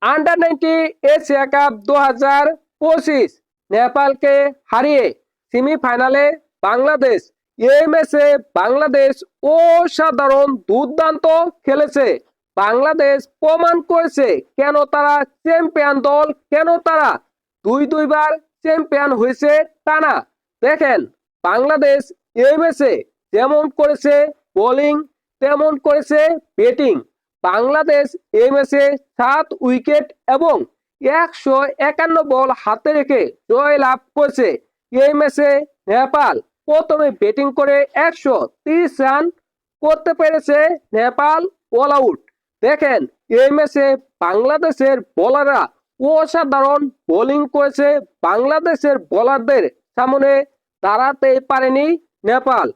Under 19 Asia cup 2025 Nepal के हारिए सेमीफाइनाले बांग्लादेश। এই ম্যাচে বাংলাদেশ অসাধারণ দুর্দান্ত খেলেছে। বাংলাদেশ প্রমাণ করেছে কেন তারা চ্যাম্পিয়ন দল, কেন তারা দুইবার চ্যাম্পিয়ন হয়েছে টানা। দেখেন বাংলাদেশ এই ম্যাচে যেমন করেছে বোলিং তেমন করেছে ব্যাটিং। বাংলাদেশ এই ম্যাচে 7 উইকেট এবং 151 বল হাতে রেখে জয় লাভ করেছে। এই ম্যাচে নেপাল প্রথমে ব্যাটিং করে 130 রান করতে পেরেছে, নেপাল অল আউট। দেখেন এই ম্যাচে বাংলাদেশের বোলাররা অসাধারণ বোলিং করেছে। বাংলাদেশের বোলারদের সামনে দাঁড়াতে পারেনি নেপাল।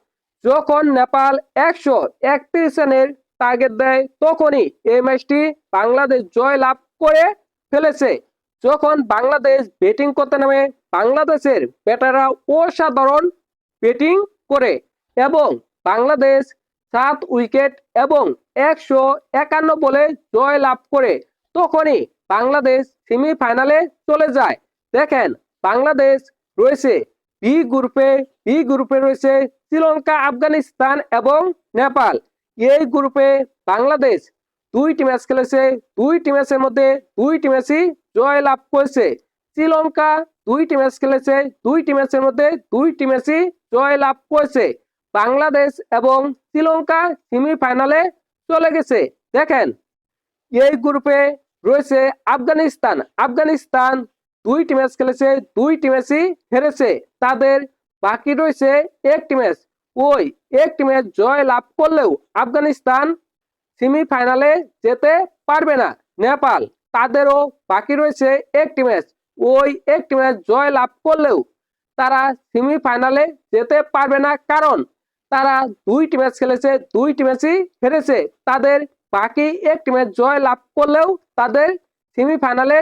যখন নেপাল 131 রানের টার্গেট দেয় তখনই এই ম্যাচটি বাংলাদেশ জয় লাভ করে ফেলেছে। যখন বাংলাদেশ ব্যাটিং করতে নামে বাংলাদেশের ব্যাটাররা অসাধারণ ব্যাটিং করে এবং বাংলাদেশ 7 উইকেট এবং 151 বলে জয় লাভ করে তখনই বাংলাদেশ সেমিফাইনালে চলে যায়। দেখেন বাংলাদেশ রয়েছে বি গ্রুপে রয়েছে শ্রীলঙ্কা, আফগানিস্তান এবং নেপাল। এই গ্রুপে বাংলাদেশ 2টি ম্যাচ খেলেছে, 2টি ম্যাচের মধ্যে 2টি ম্যাচই জয় লাভ করেছে। শ্রীলঙ্কা 2টি ম্যাচ খেলেছে, 2টি ম্যাচের মধ্যে 2টি ম্যাচই জয় লাভ করেছে। বাংলাদেশ এবং শ্রীলঙ্কা সেমিফাইনালে চলে গেছে। দেখেন এই গ্রুপে রয়েছে আফগানিস্তান 2টি ম্যাচ খেলেছে, 2টি ম্যাচই হেরেছে। তাদের বাকি রয়েছে একটি ম্যাচ। ওই একটি ম্যাচ জয় লাভ করলেও আফগানিস্তান সেমিফাইনালে যেতে পারবে না। নেপাল তাদেরও বাকি রয়েছে একটি ম্যাচ। ওই একটি ম্যাচ জয় লাভ করলেও তারা সেমিফাইনালে যেতে পারবে না, কারণ তারা 2টি ম্যাচ খেলেছে, 2টি ম্যাচই হেরেছে। তাদের বাকি একটি ম্যাচ জয় লাভ করলেও তাদের সেমিফাইনালে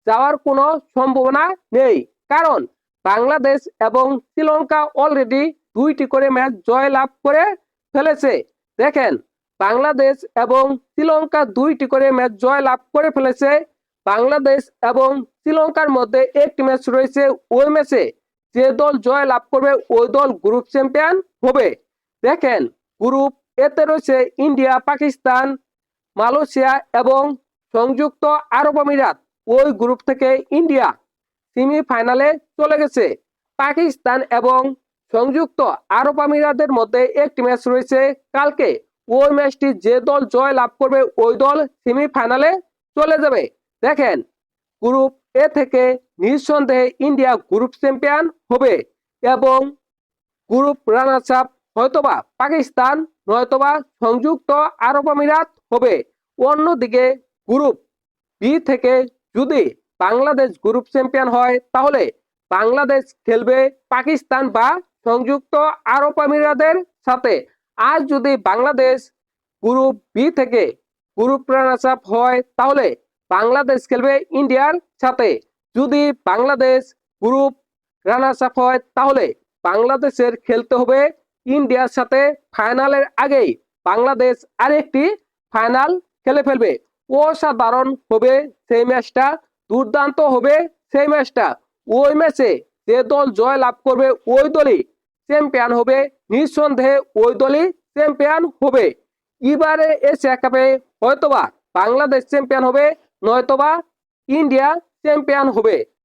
যাওয়ার কোনো সম্ভাবনা নেই, কারণ বাংলাদেশ এবং শ্রীলঙ্কা অলরেডি 2টি করে ম্যাচ জয় লাভ করে ফেলেছে। দেখেন বাংলাদেশ এবং শ্রীলঙ্কা 2টি করে ম্যাচ জয় লাভ করে ফেলেছে। বাংলাদেশ এবং শ্রীলঙ্কার মধ্যে একটি ম্যাচ রয়েছে। ওই ম্যাচে যে দল জয় লাভ করবে ওই দল গ্রুপ চ্যাম্পিয়ন হবে। দেখেন গ্রুপ এতে রয়েছে ইন্ডিয়া, পাকিস্তান, মালয়েশিয়া এবং সংযুক্ত আরব আমিরাত। ওই গ্রুপ থেকে ইন্ডিয়া সেমিফাইনালে চলে গেছে। পাকিস্তান এবং সংযুক্ত আরব আমিরাতের মধ্যে একটি ম্যাচ রয়েছে কালকে। ওই ম্যাচটি যে দল জয় লাভ করবে ওই দল সেমিফাইনালে চলে যাবে। দেখেন গ্রুপ এ থেকে নিঃসন্দেহে ইন্ডিয়া গ্রুপ চ্যাম্পিয়ন হবে এবং গ্রুপ রানার্স আপ হয়তোবা পাকিস্তান নয়তোবা সংযুক্ত আরব আমিরাত হবে। অন্যদিকে গ্রুপ বি থেকে যদি বাংলাদেশ গ্রুপ চ্যাম্পিয়ন হয় তাহলে বাংলাদেশ খেলবে পাকিস্তান বা সংযুক্ত আরব আমিরাতের সাথে। আর যদি বাংলাদেশ গ্রুপ বি থেকে গ্রুপ রানার্স আপ হয় তাহলে বাংলাদেশ খেলবে ইন্ডিয়ার সাথে। যদি বাংলাদেশ গ্রুপ রানার্স আপ হয় তাহলে বাংলাদেশের খেলতে হবে ইন্ডিয়ার সাথে। ফাইনালের আগেই বাংলাদেশ আরেকটি ফাইনাল খেলে ফেলবে। অসাধারণ হবে সেই ম্যাচটা, দুর্দান্ত হবে সেই ম্যাচটা। ওই ম্যাচে যে দল জয় লাভ করবে ওই দলই চ্যাম্পিয়ন হবে, নিঃসন্দেহে ওই দলই চ্যাম্পিয়ন হবে। এবারে এশিয়া কাপে হয়তোবা বাংলাদেশ চ্যাম্পিয়ন হবে নয়তোবা ইন্ডিয়া চ্যাম্পিয়ন হবে।